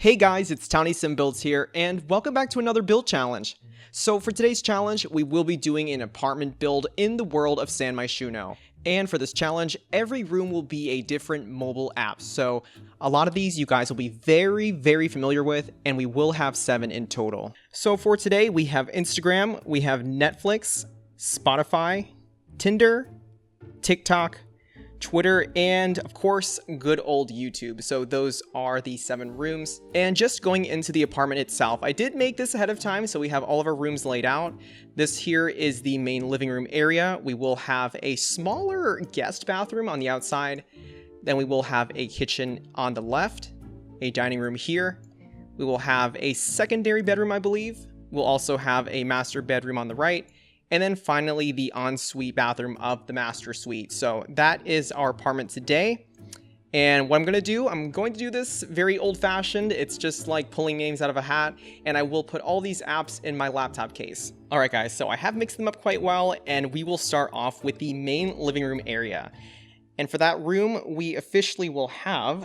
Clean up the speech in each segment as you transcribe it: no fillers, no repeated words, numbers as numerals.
Hey guys, it's 𝗧𝗛𝗡𝗏𝗡𝗚 here, and welcome back to another build challenge. So for today's challenge, we will be doing an apartment build in the world of 𝗧𝗛𝗡𝗞𝗦. And for this challenge, every room will be a different mobile app. So a lot of these you guys will be very familiar with, and we will have 7 in total. So for today, we have Instagram, we have Netflix, Spotify, Tinder, TikTok, Twitter, and of course, good old YouTube. So those are the 7 rooms. And just going into the apartment itself, I did make this ahead of time, so we have all of our rooms laid out. This here is the main living room area. We will have a smaller guest bathroom on the outside. Then we will have a kitchen on the left, a dining room here. We will have a secondary bedroom, I believe. We'll also have a master bedroom on the right. And then finally, the ensuite bathroom of the master suite. So that is our apartment today. And what I'm going to do this very old-fashioned. It's just like pulling names out of a hat. And I will put all these apps in my laptop case. All right, guys, so I have mixed them up quite well. And we will start off with the main living room area. And for that room, we officially will have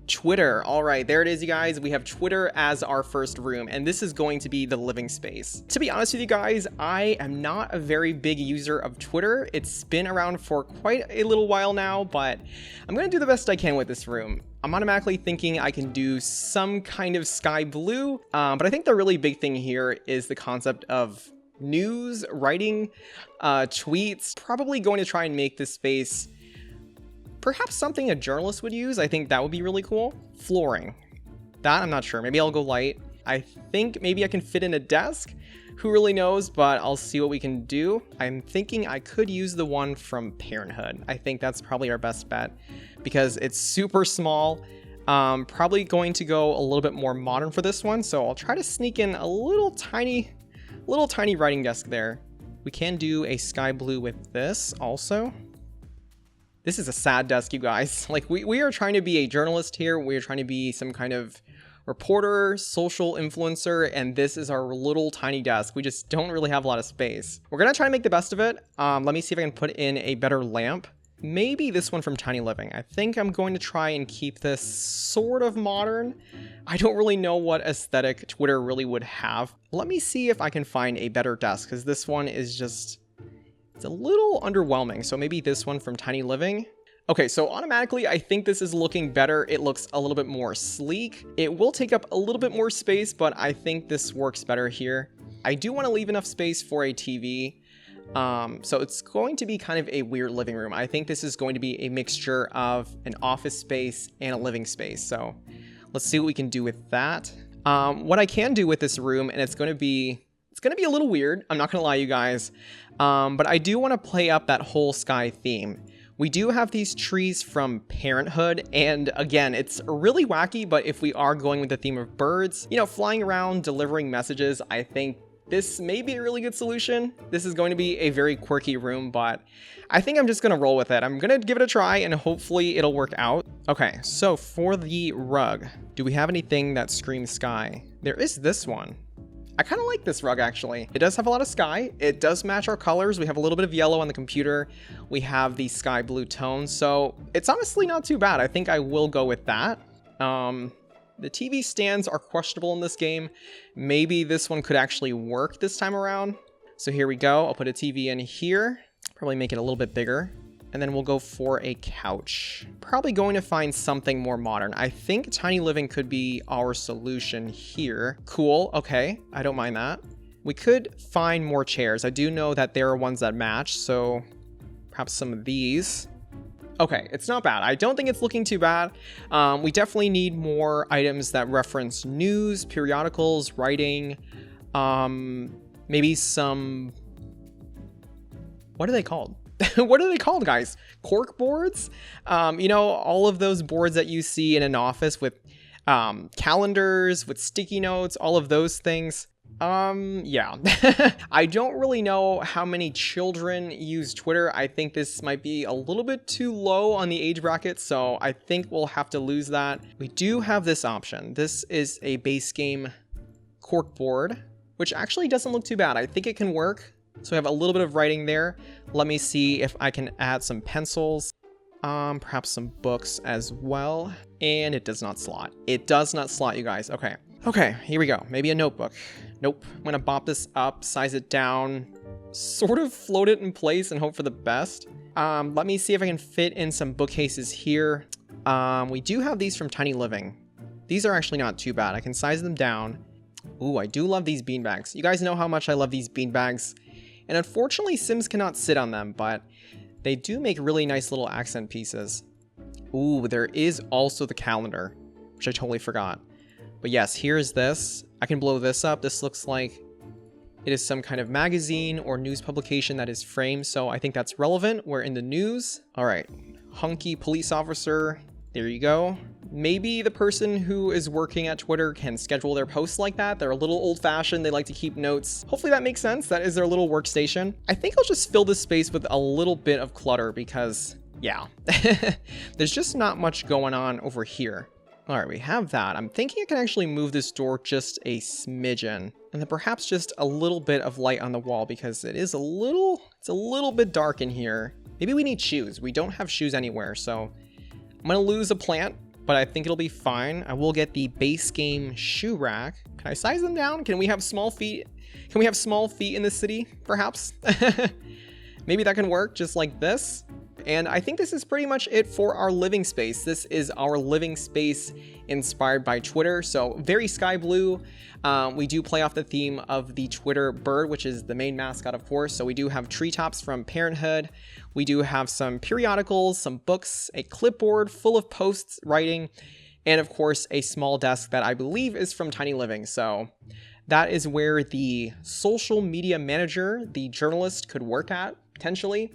Twitter. All right, there it is, you guys. We have Twitter as our first room, and this is going to be the living space. To be honest with you guys, I am not a very big user of Twitter. It's been around for quite a little while now, but I'm going to do the best I can with this room. I'm automatically thinking I can do some kind of sky blue, but I think the really big thing here is the concept of news, writing, tweets. Probably going to try and make this space perhaps something a journalist would use. I think that would be really cool. Flooring. That, I'm not sure. Maybe I'll go light. I think maybe I can fit in a desk. Who really knows, but I'll see what we can do. I'm thinking I could use the one from Parenthood. I think that's probably our best bet because it's super small. Probably going to go a little bit more modern for this one. So I'll try to sneak in a little tiny writing desk there. We can do a sky blue with this also. This is a sad desk, you guys. Like, we are trying to be a journalist here. We are trying to be some kind of reporter, social influencer, and this is our little tiny desk. We just don't really have a lot of space. We're gonna try to make the best of it. Let me see if I can put in a better lamp. Maybe this one from Tiny Living. I think I'm going to try and keep this sort of modern. I don't really know what aesthetic Twitter really would have. Let me see if I can find a better desk, because this one is just... it's a little underwhelming, so maybe this one from Tiny Living. Okay, so automatically, I think this is looking better. It looks a little bit more sleek. It will take up a little bit more space, but I think this works better here. I do want to leave enough space for a TV. So it's going to be kind of a weird living room. I think this is going to be a mixture of an office space and a living space. So let's see what we can do with that. What I can do with this room, and it's going to be a little weird. I'm not going to lie, you guys. But I do want to play up that whole sky theme. We do have these trees from Parenthood, and again, it's really wacky, but if we are going with the theme of birds, you know, flying around, delivering messages, I think this may be a really good solution. This is going to be a very quirky room, but I think I'm just going to roll with it. I'm going to give it a try, and hopefully it'll work out. Okay, so for the rug, do we have anything that screams sky? There is this one. I kind of like this rug, actually. It does have a lot of sky. It does match our colors. We have a little bit of yellow on the computer. We have the sky blue tone. So it's honestly not too bad. I think I will go with that. The TV stands are questionable in this game. Maybe this one could actually work this time around. So here we go. I'll put a TV in here. Probably make it a little bit bigger. And then we'll go for a couch. Probably going to find something more modern. I think Tiny Living could be our solution here. Cool, okay, I don't mind that. We could find more chairs. I do know that there are ones that match, so perhaps some of these. Okay, it's not bad. I don't think it's looking too bad. We definitely need more items that reference news, periodicals, writing, maybe some... what are they called? What are they called, guys? Cork boards? You know, all of those boards that you see in an office with calendars, with sticky notes, all of those things. Yeah. I don't really know how many children use Twitter. I think this might be a little bit too low on the age bracket, so I think we'll have to lose that. We do have this option. This is a base game cork board, which actually doesn't look too bad. I think it can work. So we have a little bit of writing there. Let me see if I can add some pencils. Perhaps some books as well. And it does not slot. It does not slot, you guys. Okay. Okay, here we go. Maybe a notebook. Nope. I'm gonna bop this up, size it down, sort of float it in place and hope for the best. Let me see if I can fit in some bookcases here. We do have these from Tiny Living. These are actually not too bad. I can size them down. Ooh, I do love these beanbags. You guys know how much I love these beanbags. And unfortunately, Sims cannot sit on them, but they do make really nice little accent pieces. Ooh, there is also the calendar, which I totally forgot. But yes, here's this. I can blow this up. This looks like it is some kind of magazine or news publication that is framed, so I think that's relevant. We're in the news. All right, hunky police officer. There you go. Maybe the person who is working at Twitter can schedule their posts like that. They're a little old-fashioned. They like to keep notes. Hopefully that makes sense. That is their little workstation. I think I'll just fill this space with a little bit of clutter because, yeah, there's just not much going on over here. All right, we have that. I'm thinking I can actually move this door just a smidgen, and then perhaps just a little bit of light on the wall because it's a little bit dark in here. Maybe we need shoes. We don't have shoes anywhere, so I'm gonna lose a plant, but I think it'll be fine. I will get the base game shoe rack. Can I size them down? Can we have small feet? Can we have small feet in the city, perhaps? Maybe that can work just like this. And I think this is pretty much it for our living space. This is our living space inspired by Twitter. So very sky blue. We do play off the theme of the Twitter bird, which is the main mascot, of course. So we do have treetops from Parenthood. We do have some periodicals, some books, a clipboard full of posts, writing, and of course a small desk that I believe is from Tiny Living. So that is where the social media manager, the journalist, could work at, potentially.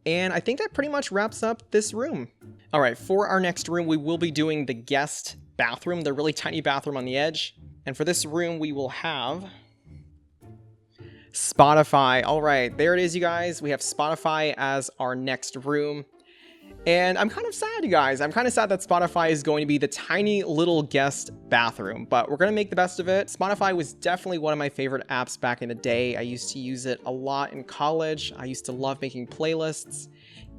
And I think that pretty much wraps up this room. All right, for our next room, we will be doing the guest bathroom, the really tiny bathroom on the edge. And for this room, we will have Spotify. All right, there it is, you guys. We have Spotify as our next room. And I'm kind of sad, you guys. I'm kind of sad that Spotify is going to be the tiny little guest bathroom, but we're going to make the best of it. Spotify was definitely one of my favorite apps back in the day. I used to use it a lot in college. I used to love making playlists,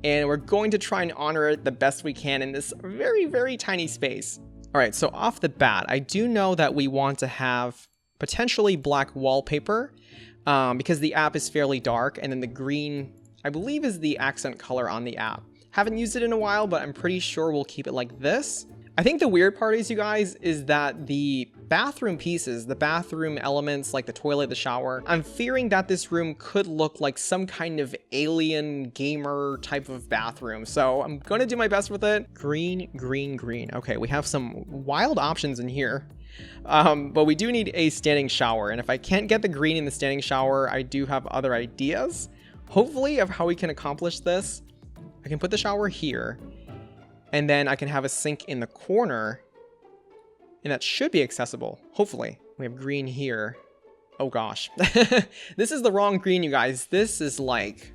and we're going to try and honor it the best we can in this very, very tiny space. All right, so off the bat, I do know that we want to have potentially black wallpaper because the app is fairly dark, and then the green, I believe, is the accent color on the app. Haven't used it in a while, but I'm pretty sure we'll keep it like this. I think the weird part is, you guys, is that the bathroom pieces, the bathroom elements like the toilet, the shower, I'm fearing that this room could look like some kind of alien gamer type of bathroom. So I'm going to do my best with it. Green, green, green. Okay, we have some wild options in here. But we do need a standing shower. And if I can't get the green in the standing shower, I do have other ideas, hopefully, of how we can accomplish this. I can put the shower here, and then I can have a sink in the corner, and that should be accessible, hopefully. We have green here. Oh gosh. This is the wrong green, you guys. This is like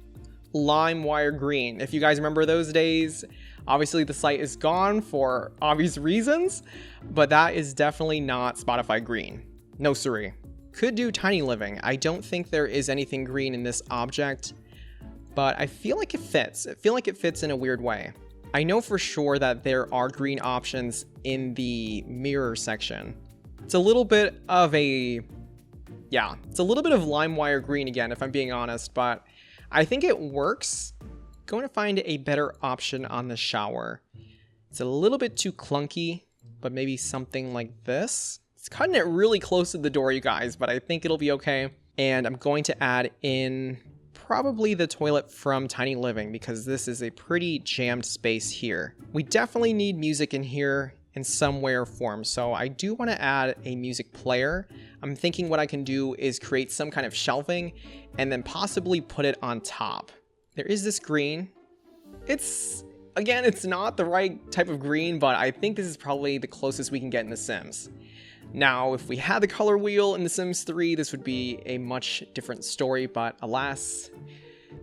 lime wire green. If you guys remember those days, obviously the site is gone for obvious reasons, but that is definitely not Spotify green. No siree. Could do Tiny Living. I don't think there is anything green in this object, but I feel like it fits. I feel like it fits in a weird way. I know for sure that there are green options in the mirror section. It's a little bit of it's a little bit of LimeWire green again, if I'm being honest, but I think it works. Going to find a better option on the shower. It's a little bit too clunky, but maybe something like this. It's cutting it really close to the door, you guys, but I think it'll be okay. And I'm going to add in probably the toilet from Tiny Living because this is a pretty jammed space here. We definitely need music in here in some way or form, so I do want to add a music player. I'm thinking what I can do is create some kind of shelving and then possibly put it on top. There is this green. It's not the right type of green, but I think this is probably the closest we can get in The Sims. Now, if we had the color wheel in The Sims 3, this would be a much different story, but alas,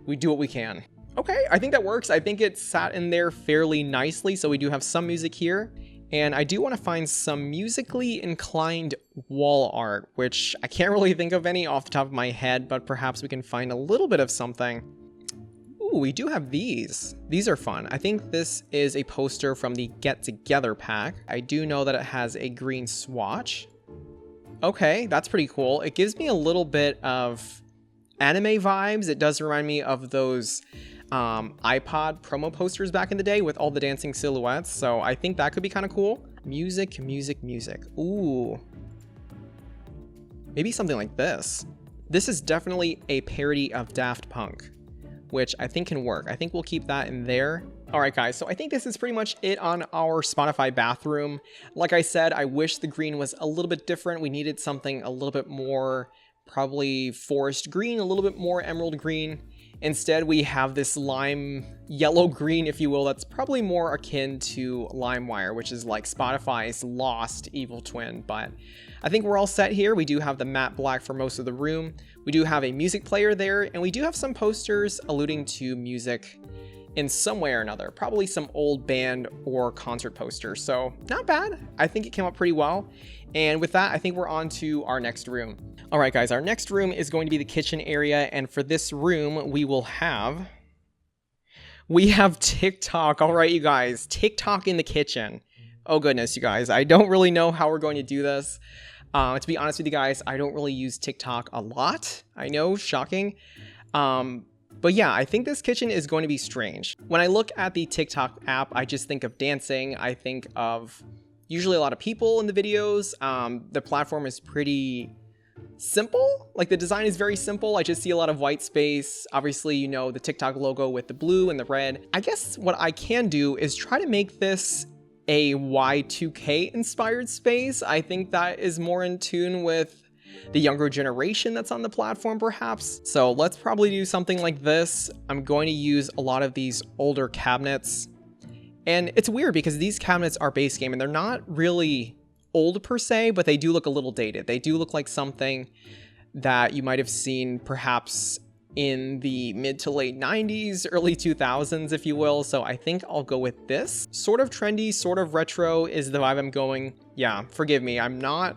we do what we can. Okay, I think that works. I think it sat in there fairly nicely, so we do have some music here. And I do want to find some musically inclined wall art, which I can't really think of any off the top of my head, but perhaps we can find a little bit of something. Ooh, Ooh, we do have these. These are fun. I think this is a poster from the Get Together pack. I do know that it has a green swatch. Okay, that's pretty cool. It gives me a little bit of anime vibes. It does remind me of those iPod promo posters back in the day with all the dancing silhouettes. So I think that could be kind of cool. Music, music, music. Ooh. Maybe something like this. This is definitely a parody of Daft Punk, which I think can work. I think we'll keep that in there. All right, guys, so I think this is pretty much it on our Spotify bathroom. Like I said, I wish the green was a little bit different. We needed something a little bit more, probably forest green, a little bit more emerald green. Instead, we have this lime yellow green, if you will, that's probably more akin to LimeWire, which is like Spotify's lost evil twin. But I think we're all set here. We do have the matte black for most of the room. We do have a music player there, and we do have some posters alluding to music in some way or another, probably some old band or concert poster. So not bad. I think it came out pretty well. And with that, I think we're on to our next room. All right, guys, our next room is going to be the kitchen area. And for this room, we have TikTok. All right, you guys, TikTok in the kitchen. Oh goodness, you guys, I don't really know how we're going to do this. To be honest with you guys, I don't really use TikTok a lot. I know, shocking. But yeah, I think this kitchen is going to be strange. When I look at the TikTok app, I just think of dancing. I think of usually a lot of people in the videos. The platform is pretty simple. Like the design is very simple. I just see a lot of white space. Obviously, you know, the TikTok logo with the blue and the red. I guess what I can do is try to make this a Y2K inspired space. I think that is more in tune with the younger generation that's on the platform, perhaps. So let's probably do something like this. I'm going to use a lot of these older cabinets. And it's weird because these cabinets are base game and they're not really old per se, but they do look a little dated. They do look like something that you might have seen perhaps in the mid to late 90s, early 2000s, if you will. So I think I'll go with this. Sort of trendy, sort of retro is the vibe I'm going. Yeah, forgive me. I'm not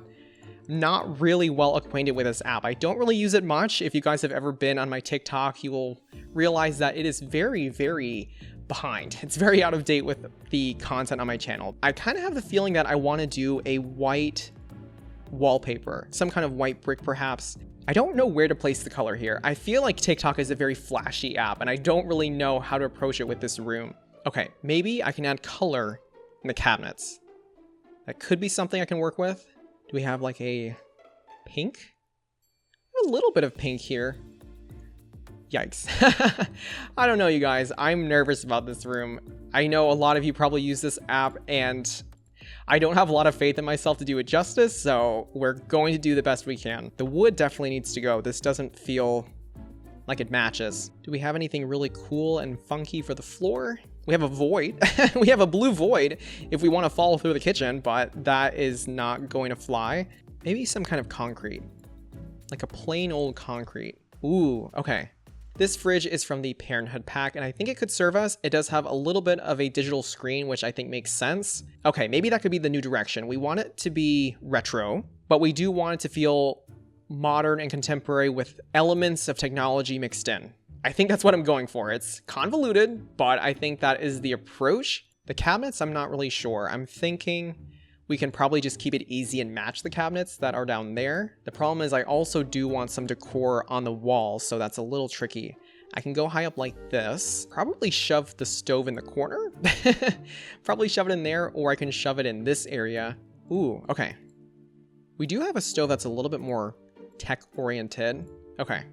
really well acquainted with this app. I don't really use it much. If you guys have ever been on my TikTok, you will realize that it is very, very behind. It's very out of date with the content on my channel. I kind of have the feeling that I want to do a white wallpaper, some kind of white brick perhaps. I don't know where to place the color here. I feel like TikTok is a very flashy app and I don't really know how to approach it with this room. Okay, maybe I can add color in the cabinets. That could be something I can work with. Do we have like a pink? A little bit of pink here. Yikes. I don't know, you guys. I'm nervous about this room. I know a lot of you probably use this app and I don't have a lot of faith in myself to do it justice, so we're going to do the best we can. The wood definitely needs to go. This doesn't feel like it matches. Do we have anything really cool and funky for the floor? We have a void. We have a blue void if we want to follow through the kitchen, but that is not going to fly. Maybe some kind of concrete, like a plain old concrete. Ooh, okay. This fridge is from the Parenthood pack, and I think it could serve us. It does have a little bit of a digital screen, which I think makes sense. Okay, maybe that could be the new direction. We want it to be retro, but we do want it to feel modern and contemporary with elements of technology mixed in. I think that's what I'm going for. It's convoluted, but I think that is the approach. The cabinets, I'm not really sure. I'm thinking we can probably just keep it easy and match the cabinets that are down there. The problem is I also do want some decor on the walls, so that's a little tricky. I can go high up like this, probably shove the stove in the corner, probably shove it in there, or I can shove it in this area. Ooh, okay. We do have a stove that's a little bit more tech oriented. Okay.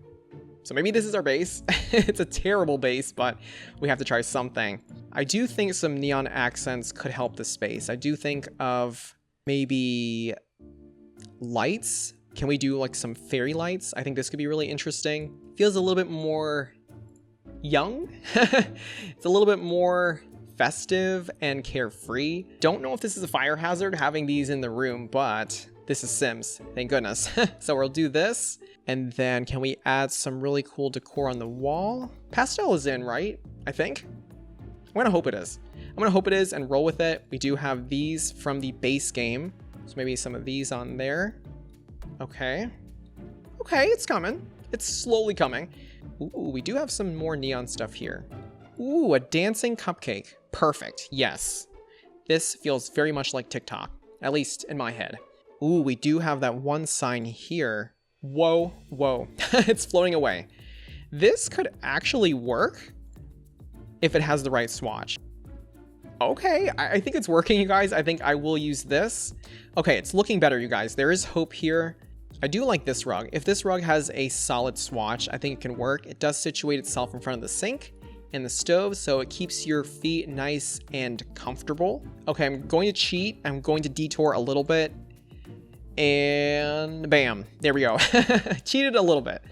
So maybe this is our base. It's a terrible base, but we have to try something. I do think some neon accents could help the space. I do think of maybe lights. Can we do like some fairy lights? I think this could be really interesting. Feels a little bit more young. It's a little bit more festive and carefree. Don't know if this is a fire hazard having these in the room, but this is Sims, thank goodness. So we'll do this. And then can we add some really cool decor on the wall? Pastel is in, right? I think. I'm gonna hope it is. I'm gonna hope it is and roll with it. We do have these from the base game. So maybe some of these on there. Okay. Okay, it's coming. It's slowly coming. Ooh, we do have some more neon stuff here. Ooh, a dancing cupcake. Perfect. Yes. This feels very much like TikTok, at least in my head. Ooh, we do have that one sign here. Whoa, whoa. It's floating away. This could actually work if it has the right swatch. Okay, I think it's working, you guys. I think I will use this. Okay, it's looking better, you guys. There is hope here. I do like this rug. If this rug has a solid swatch, I think it can work. It does situate itself in front of the sink and the stove, so it keeps your feet nice and comfortable. Okay, I'm going to cheat. I'm going to detour a little bit. And bam, there we go. Cheated a little bit.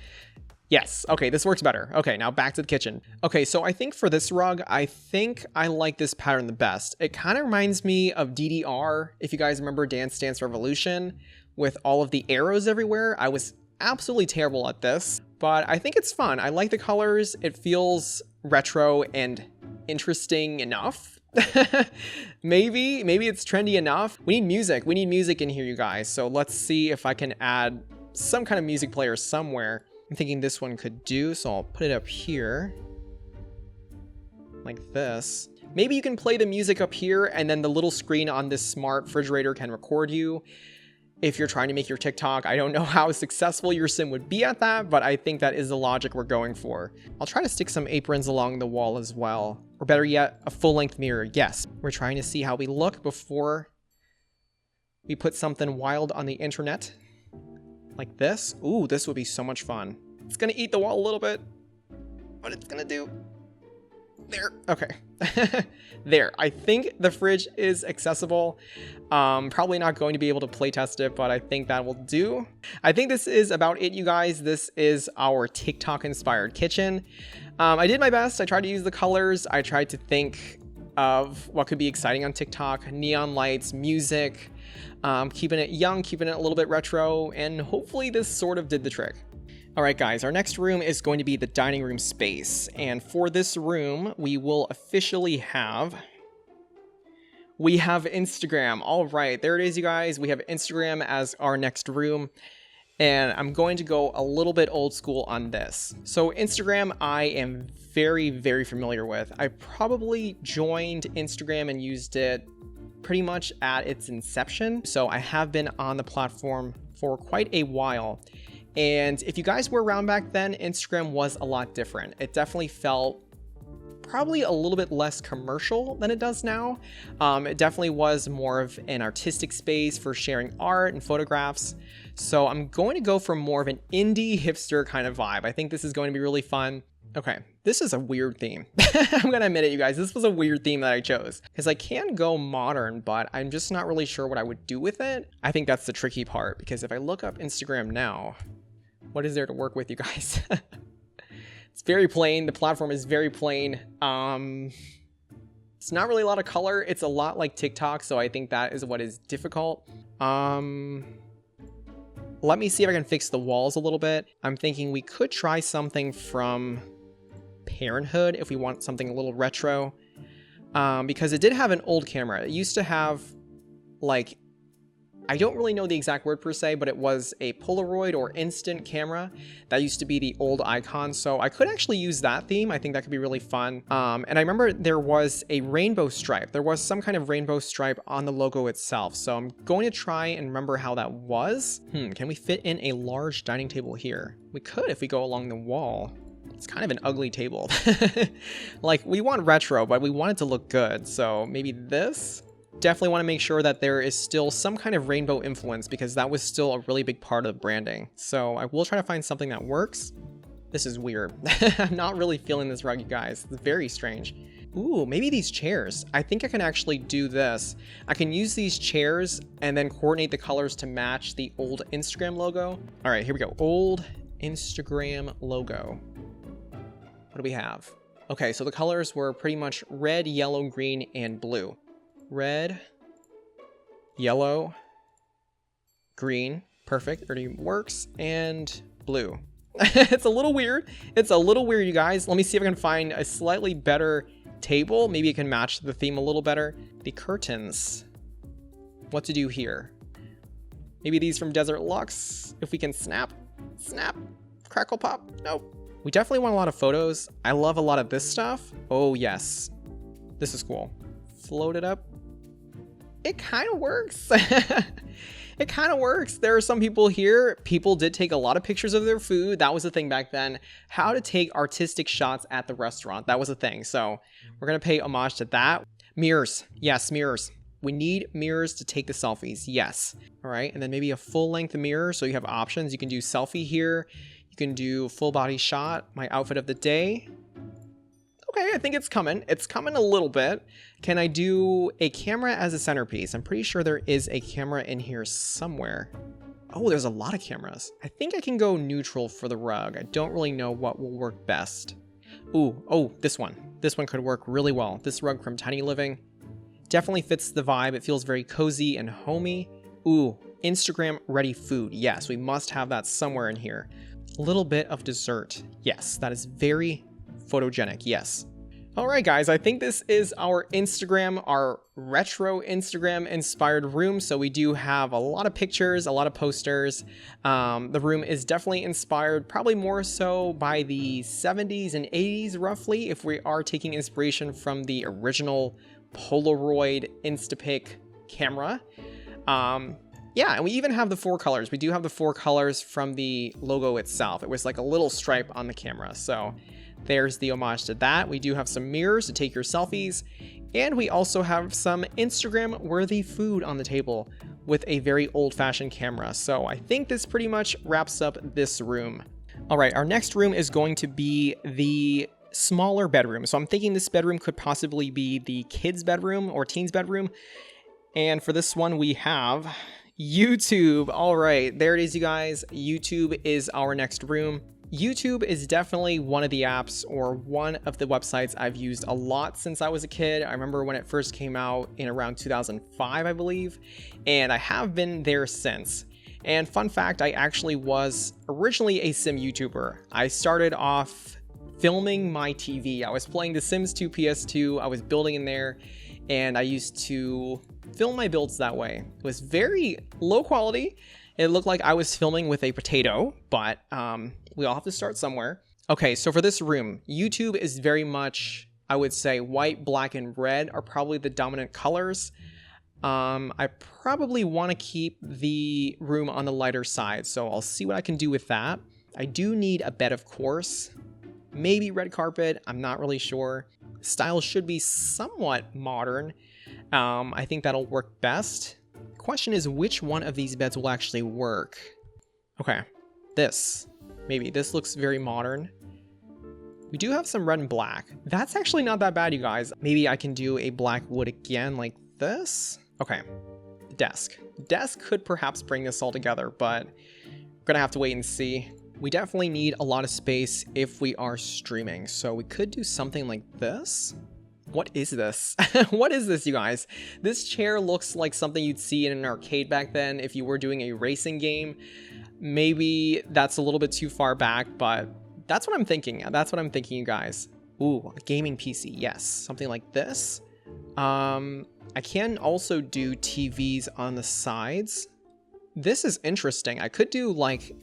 Yes, okay, this works better. Okay, now back to the kitchen. Okay, so I think for this rug, I think I like this pattern the best. It kind of reminds me of DDR, if you guys remember Dance Dance Revolution, with all of the arrows everywhere. I was absolutely terrible at this, but I think it's fun. I like the colors. It feels retro and interesting enough. Maybe it's trendy enough. We need music. We need music in here, you guys. So let's see if I can add some kind of music player somewhere. I'm thinking this one could do, so I'll put it up here. Like this. Maybe you can play the music up here, and then the little screen on this smart refrigerator can record you. If you're trying to make your TikTok, I don't know how successful your sim would be at that, but I think that is the logic we're going for. I'll try to stick some aprons along the wall as well. Or better yet, a full-length mirror. Yes, we're trying to see how we look before we put something wild on the internet. Like this. Ooh, this would be so much fun. It's gonna eat the wall a little bit, but it's gonna do. There, okay. There, I think the fridge is accessible. Probably not going to be able to play test it, but I think that will do. I think this is about it, you guys. This is our TikTok inspired kitchen. I did my best. I tried to use the colors. I tried to think of what could be exciting on TikTok. Neon lights, music, keeping it young, keeping it a little bit retro, and hopefully this sort of did the trick. All right, guys, our next room is going to be the dining room space. And for this room, we will officially have Instagram. All right, there it is, you guys. We have Instagram as our next room. And I'm going to go a little bit old school on this. So Instagram, I am very, very familiar with. I probably joined Instagram and used it pretty much at its inception. So I have been on the platform for quite a while. And if you guys were around back then, Instagram was a lot different. It definitely felt probably a little bit less commercial than it does now. It definitely was more of an artistic space for sharing art and photographs. So I'm going to go for more of an indie hipster kind of vibe. I think this is going to be really fun. Okay, this is a weird theme. I'm gonna admit it, you guys. This was a weird theme that I chose because I can go modern, but I'm just not really sure what I would do with it. I think that's the tricky part because if I look up Instagram now, what is there to work with, you guys? It's very plain. The platform is very plain. It's not really a lot of color. It's a lot like TikTok, so I think that is what is difficult. Let me see if I can fix the walls a little bit. I'm thinking we could try something from Parenthood if we want something a little retro. Because it did have an old camera. It used to have, like, I don't really know the exact word per se, but it was a Polaroid or instant camera. That used to be the old icon, so I could actually use that theme. I think that could be really fun. And I remember there was a rainbow stripe. There was some kind of rainbow stripe on the logo itself, so I'm going to try and remember how that was. Can we fit in a large dining table here? We could if we go along the wall. It's kind of an ugly table. Like, we want retro, but we want it to look good, so maybe this? Definitely want to make sure that there is still some kind of rainbow influence because that was still a really big part of the branding. So I will try to find something that works. This is weird. I'm not really feeling this rug, you guys. It's very strange. Ooh, maybe these chairs. I think I can actually do this. I can use these chairs and then coordinate the colors to match the old Instagram logo. All right, here we go. Old Instagram logo. What do we have? Okay, so the colors were pretty much red, yellow, green, and blue. Red, yellow, green, perfect, already works, and blue. It's a little weird. It's a little weird, you guys. Let me see if I can find a slightly better table. Maybe it can match the theme a little better. The curtains. What to do here? Maybe these from Desert Luxe. If we can snap, crackle pop. Nope. We definitely want a lot of photos. I love a lot of this stuff. Oh yes, this is cool. Float it up. It kind of works. It kind of works. There are some people here. People did take a lot of pictures of their food. That was the thing back then. How to take artistic shots at the restaurant. That was a thing. So we're going to pay homage to that. Mirrors. Yes, mirrors. We need mirrors to take the selfies. Yes. All right. And then maybe a full length mirror. So you have options. You can do selfie here. You can do full body shot. My outfit of the day. Okay, I think it's coming. It's coming a little bit. Can I do a camera as a centerpiece? I'm pretty sure there is a camera in here somewhere. Oh, there's a lot of cameras. I think I can go neutral for the rug. I don't really know what will work best. Ooh, oh, this one. This one could work really well. This rug from Tiny Living definitely fits the vibe. It feels very cozy and homey. Ooh, Instagram ready food. Yes, we must have that somewhere in here. A little bit of dessert. Yes, that is very photogenic. Yes. All right, guys, I think this is our Instagram, our retro Instagram inspired room. So we do have a lot of pictures, a lot of posters. The room is definitely inspired, probably more so by the 70s and 80s, roughly, if we are taking inspiration from the original Polaroid Instapic camera. Yeah, and we even have the 4 colors. We do have the 4 colors from the logo itself. It was like a little stripe on the camera. So there's the homage to that. We do have some mirrors to take your selfies. And we also have some Instagram-worthy food on the table with a very old-fashioned camera. So I think this pretty much wraps up this room. All right, our next room is going to be the smaller bedroom. So I'm thinking this bedroom could possibly be the kids' bedroom or teens' bedroom. And for this one, we have YouTube. All right, there it is, you guys. YouTube is our next room. YouTube is definitely one of the apps or one of the websites I've used a lot since I was a kid. I remember when it first came out in around 2005, I believe, and I have been there since. And fun fact, I actually was originally a sim YouTuber. I started off filming my TV. I was playing The Sims 2 PS2. I was building in there, and I used to film my builds that way. It was very low quality. It looked like I was filming with a potato, but we all have to start somewhere. Okay, so for this room, YouTube is very much, I would say, white, black, and red are probably the dominant colors. I probably want to keep the room on the lighter side, so I'll see what I can do with that. I do need a bed, of course. Maybe red carpet, I'm not really sure. Style should be somewhat modern. I think that'll work best. Question is, which one of these beds will actually work? Okay, this. Maybe this looks very modern. We do have some red and black. That's actually not that bad, you guys. Maybe I can do a black wood again like this. Okay, desk. Desk could perhaps bring this all together, but we're gonna have to wait and see. We definitely need a lot of space if we are streaming, so we could do something like this. What is this? What is this, you guys? This chair looks like something you'd see in an arcade back then if you were doing a racing game. Maybe that's a little bit too far back, but that's what I'm thinking. That's what I'm thinking, you guys. Ooh, a gaming PC. Yes, something like this. I can also do TVs on the sides. This is interesting. I could do like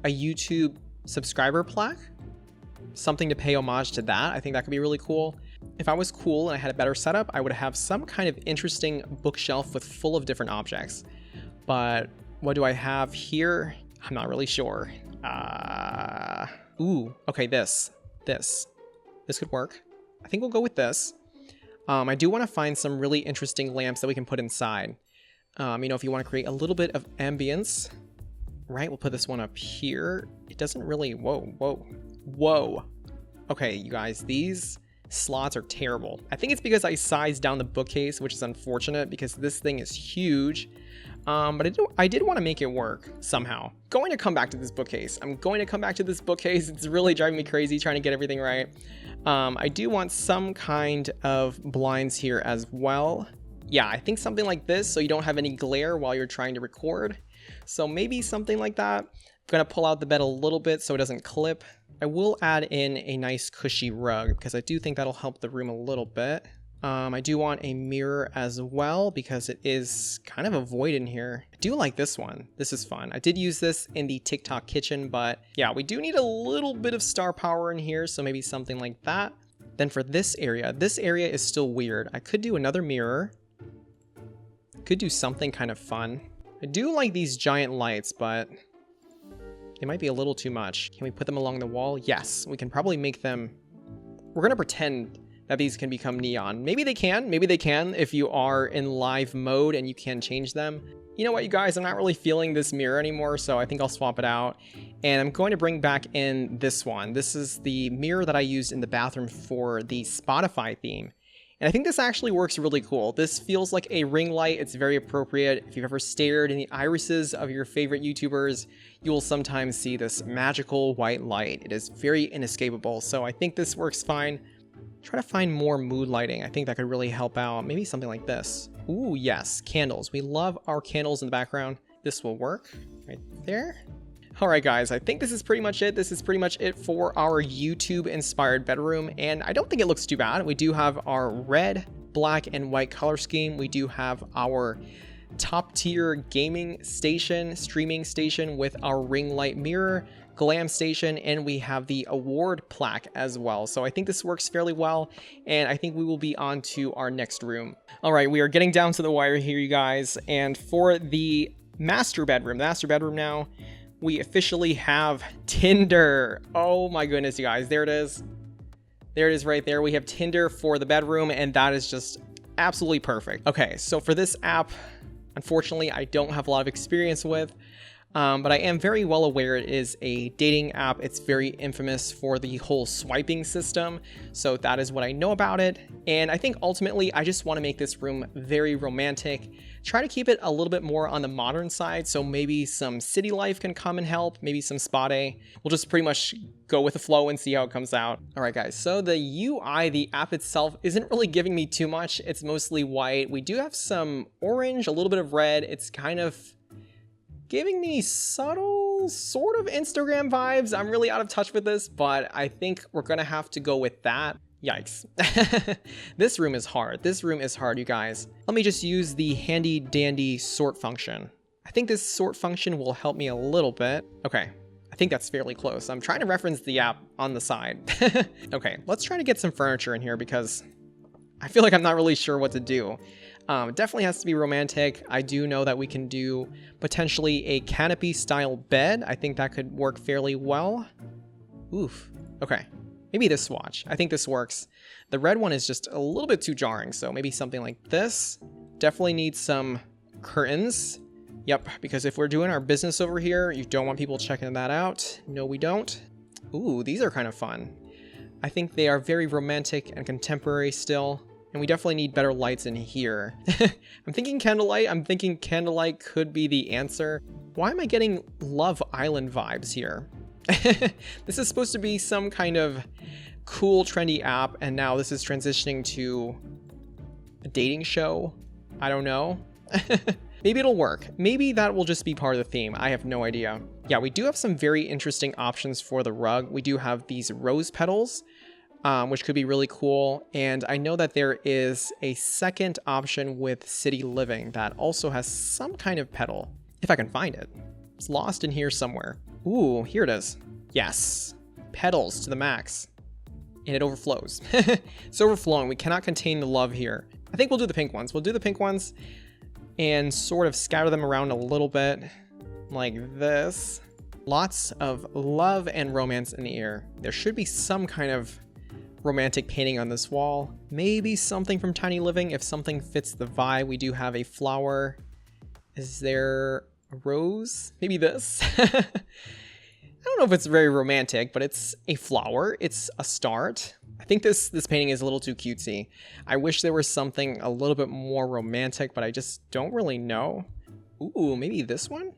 a YouTube subscriber plaque. Something to pay homage to that. I think that could be really cool. If I was cool and I had a better setup, I would have some kind of interesting bookshelf with full of different objects. But what do I have here? I'm not really sure. Ooh, okay, this could work. I think we'll go with this. I do want to find some really interesting lamps that we can put inside. You know, if you want to create a little bit of ambience, right? We'll put this one up here. It doesn't really, whoa. Okay, you guys, these slots are terrible. I think it's because I sized down the bookcase, which is unfortunate because this thing is huge. But I did want to make it work somehow. Going to come back to this bookcase. I'm going to come back to this bookcase. It's really driving me crazy trying to get everything right. I do want some kind of blinds here as well. Yeah, I think something like this so you don't have any glare while you're trying to record. So maybe something like that. I'm going to pull out the bed a little bit so it doesn't clip. I will add in a nice cushy rug because I do think that'll help the room a little bit. I do want a mirror as well because it is kind of a void in here. I do like this one. This is fun. I did use this in the TikTok kitchen, but yeah, we do need a little bit of star power in here, so maybe something like that. Then for this area is still weird. I could do another mirror. Could do something kind of fun. I do like these giant lights, but they might be a little too much. Can we put them along the wall? Yes, we can probably make them... We're gonna pretend that these can become neon. Maybe they can if you are in live mode and you can change them. You know what, you guys, I'm not really feeling this mirror anymore, so I think I'll swap it out. And I'm going to bring back in this one. This is the mirror that I used in the bathroom for the Spotify theme. And I think this actually works really cool. This feels like a ring light. It's very appropriate. If you've ever stared in the irises of your favorite YouTubers, you will sometimes see this magical white light. It is very inescapable, so I think this works fine. Try to find more mood lighting. I think that could really help out. Maybe something like this. Ooh, yes, candles. We love our candles in the background. This will work right there. All right, guys, I think this is pretty much it. This is pretty much it for our YouTube-inspired bedroom, and I don't think it looks too bad. We do have our red, black, and white color scheme. We do have our top-tier gaming station, streaming station with our ring light mirror, glam station, and we have the award plaque as well. So I think this works fairly well, and I think we will be on to our next room. All right, we are getting down to the wire here, you guys, and for the master bedroom now, we officially have Tinder. Oh my goodness, you guys, there it is. There it is right there. We have Tinder for the bedroom, and that is just absolutely perfect. Okay, so for this app, unfortunately, I don't have a lot of experience with, but I am very well aware it is a dating app. It's very infamous for the whole swiping system, so that is what I know about it. And I think ultimately, I just want to make this room very romantic. Try to keep it a little bit more on the modern side, so maybe some city life can come and help, maybe some spa day. We'll just pretty much go with the flow and see how it comes out. All right, guys, so the UI, the app itself, isn't really giving me too much. It's mostly white. We do have some orange, a little bit of red. It's kind of giving me subtle sort of Instagram vibes. I'm really out of touch with this, but I think we're gonna have to go with that. Yikes. This room is hard. This room is hard, you guys. Let me just use the handy dandy sort function. I think this sort function will help me a little bit. Okay, I think that's fairly close. I'm trying to reference the app on the side. Okay, let's try to get some furniture in here because I feel like I'm not really sure what to do. It definitely has to be romantic. I do know that we can do potentially a canopy style bed. I think that could work fairly well. Oof. Okay. Maybe this swatch. I think this works. The red one is just a little bit too jarring, so maybe something like this. Definitely need some curtains. Yep, because if we're doing our business over here, you don't want people checking that out. No, we don't. Ooh, these are kind of fun. I think they are very romantic and contemporary still. And we definitely need better lights in here. I'm thinking candlelight. I'm thinking candlelight could be the answer. Why am I getting Love Island vibes here? This is supposed to be some kind of cool, trendy app, and now this is transitioning to a dating show. I don't know. Maybe it'll work. Maybe that will just be part of the theme. I have no idea. Yeah, we do have some very interesting options for the rug. We do have these rose petals, which could be really cool. And I know that there is a second option with City Living that also has some kind of petal, if I can find it. It's lost in here somewhere. Ooh, here it is. Yes, petals to the max. And it overflows. It's overflowing. We cannot contain the love here. I think we'll do the pink ones. We'll do the pink ones and sort of scatter them around a little bit like this. Lots of love and romance in the air. There should be some kind of romantic painting on this wall. Maybe something from Tiny Living if something fits the vibe. We do have a flower. Is there a rose? Maybe this. I don't know if it's very romantic, but it's a flower. It's a start. I think this painting is a little too cutesy. I wish there was something a little bit more romantic, but I just don't really know. Ooh, maybe this one?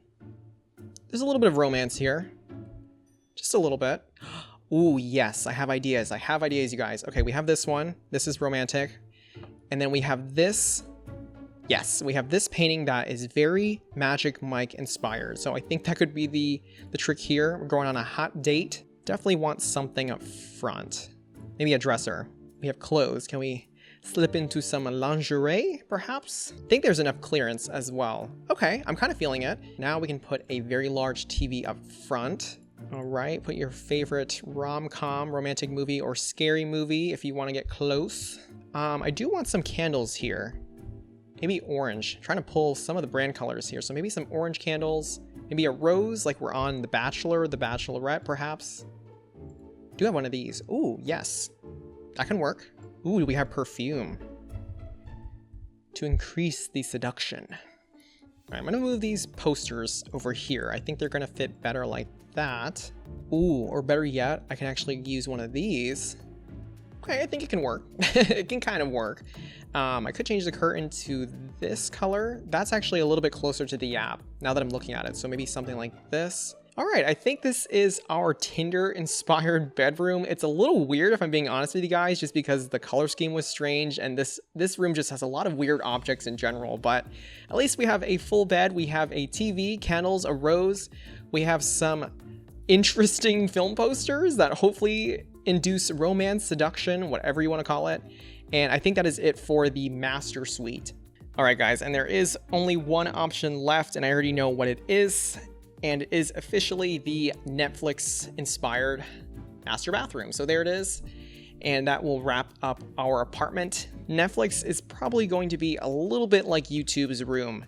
There's a little bit of romance here. Just a little bit. Ooh, yes, I have ideas. I have ideas, you guys. Okay, we have this one. This is romantic. And then we have this. Yes, we have this painting that is very Magic Mike inspired. So I think that could be the trick here. We're going on a hot date. Definitely want something up front. Maybe a dresser. We have clothes. Can we slip into some lingerie, perhaps? I think there's enough clearance as well. Okay, I'm kind of feeling it. Now we can put a very large TV up front. All right, put your favorite rom-com, romantic movie, or scary movie if you want to get close. I do want some candles here. Maybe orange. I'm trying to pull some of the brand colors here. So maybe some orange candles. Maybe a rose, like we're on The Bachelor, The Bachelorette, perhaps. Do have one of these. Ooh, yes. That can work. Ooh, we have perfume. To increase the seduction. All right, I'm going to move these posters over here. I think they're going to fit better like that. Ooh, or better yet, I can actually use one of these. Okay, I think it can work. It can kind of work. I could change the curtain to this color. That's actually a little bit closer to the app now that I'm looking at it. So maybe something like this. All right, I think this is our Tinder-inspired bedroom. It's a little weird, if I'm being honest with you guys, just because the color scheme was strange, and this room just has a lot of weird objects in general, but at least we have a full bed, we have a TV, candles, a rose, we have some interesting film posters that hopefully induce romance, seduction, whatever you want to call it, and I think that is it for the master suite. All right, guys, and there is only one option left, and I already know what it is. And it is officially the Netflix-inspired master bathroom. So there it is. And that will wrap up our apartment. Netflix is probably going to be a little bit like YouTube's room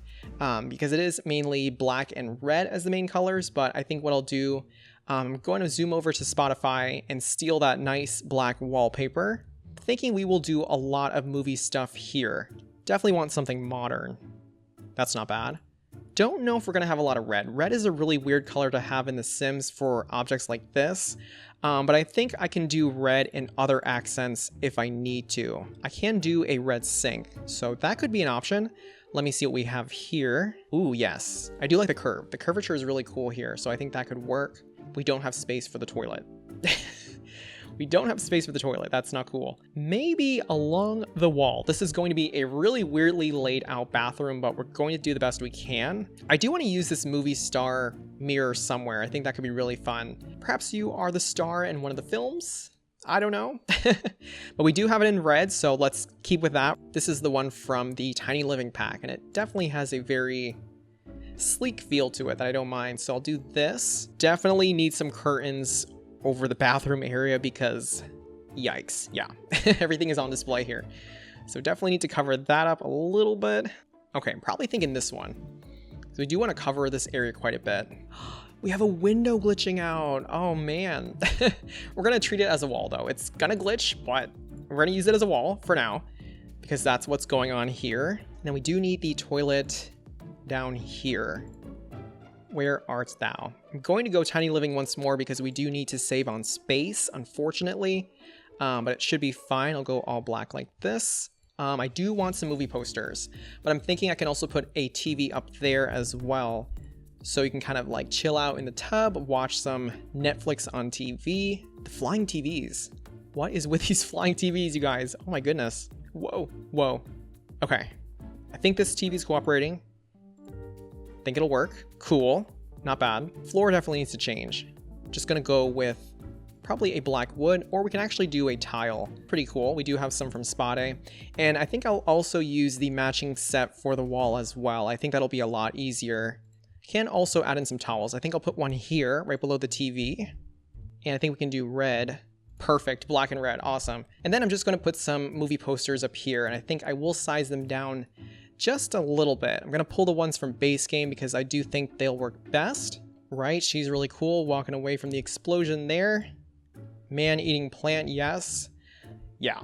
because it is mainly black and red as the main colors. But I think what I'll do, I'm going to zoom over to Spotify and steal that nice black wallpaper. Thinking we will do a lot of movie stuff here. Definitely want something modern. That's not bad. Don't know if we're going to have a lot of red. Red is a really weird color to have in The Sims for objects like this, but I think I can do red in other accents if I need to. I can do a red sink, so that could be an option. Let me see what we have here. Ooh, yes. I do like the curve. The curvature is really cool here, so I think that could work. We don't have space for the toilet. We don't have space for the toilet. That's not cool. Maybe along the wall. This is going to be a really weirdly laid out bathroom, but we're going to do the best we can. I do want to use this movie star mirror somewhere. I think that could be really fun. Perhaps you are the star in one of the films? I don't know. But we do have it in red, so let's keep with that. This is the one from the Tiny Living pack, and it definitely has a very sleek feel to it that I don't mind. So I'll do this. Definitely need some curtains over the bathroom area because yikes. Yeah, everything is on display here. So definitely need to cover that up a little bit. Okay, I'm probably thinking this one. So we do want to cover this area quite a bit. We have a window glitching out. Oh man. We're going to treat it as a wall though. It's going to glitch, but we're going to use it as a wall for now because that's what's going on here. Now we do need the toilet down here. Where art thou? I'm going to go Tiny Living once more because we do need to save on space, unfortunately. But it should be fine. I'll go all black like this. I do want some movie posters, but I'm thinking I can also put a TV up there as well. So you can kind of like chill out in the tub, watch some Netflix on TV. The flying TVs. What is with these flying TVs, you guys? Oh my goodness. Whoa, whoa. Okay. I think this TV is cooperating. Think it'll work. Cool. Not bad. Floor definitely needs to change. Just gonna go with probably a black wood, or we can actually do a tile. Pretty cool. We do have some from 𝗧𝗛𝗏. And I think I'll also use the matching set for the wall as well. I think that'll be a lot easier. I can also add in some towels. I think I'll put one here right below the TV. And I think we can do red. Perfect. Black and red. Awesome. And then I'm just going to put some movie posters up here, and I think I will size them down just a little bit. I'm going to pull the ones from base game because I do think they'll work best. Right? She's really cool walking away from the explosion there. Man eating plant, yes. Yeah.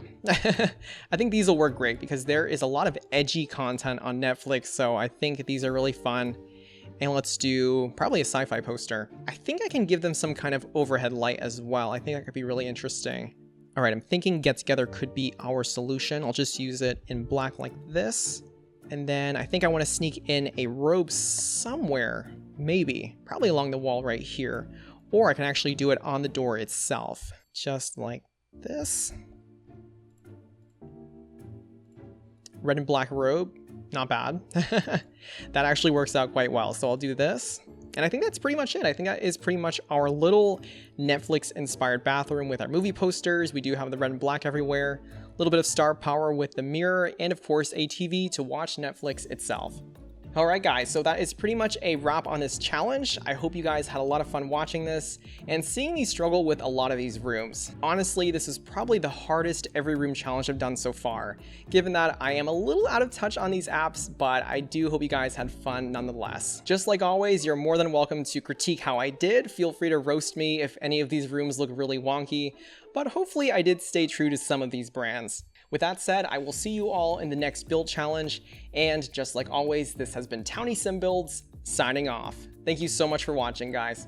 I think these will work great because there is a lot of edgy content on Netflix, so I think these are really fun. And let's do probably a sci-fi poster. I think I can give them some kind of overhead light as well. I think that could be really interesting. All right, I'm thinking Get Together could be our solution. I'll just use it in black like this. And then I think I want to sneak in a robe somewhere, maybe, probably along the wall right here. Or I can actually do it on the door itself, just like this. Red and black robe, not bad. That actually works out quite well. So I'll do this. And I think that's pretty much it. I think that is pretty much our little Netflix-inspired bathroom with our movie posters. We do have the red and black everywhere, a little bit of star power with the mirror, and of course a TV to watch Netflix itself. Alright guys, so that is pretty much a wrap on this challenge. I hope you guys had a lot of fun watching this and seeing me struggle with a lot of these rooms. Honestly, this is probably the hardest every room challenge I've done so far, given that I am a little out of touch on these apps, but I do hope you guys had fun nonetheless. Just like always, you're more than welcome to critique how I did. Feel free to roast me if any of these rooms look really wonky, but hopefully I did stay true to some of these brands. With that said, I will see you all in the next build challenge, and just like always, this has been 𝗪𝗛𝗧𝗛𝗏𝗧𝗪𝗏 signing off. Thank you so much for watching, guys.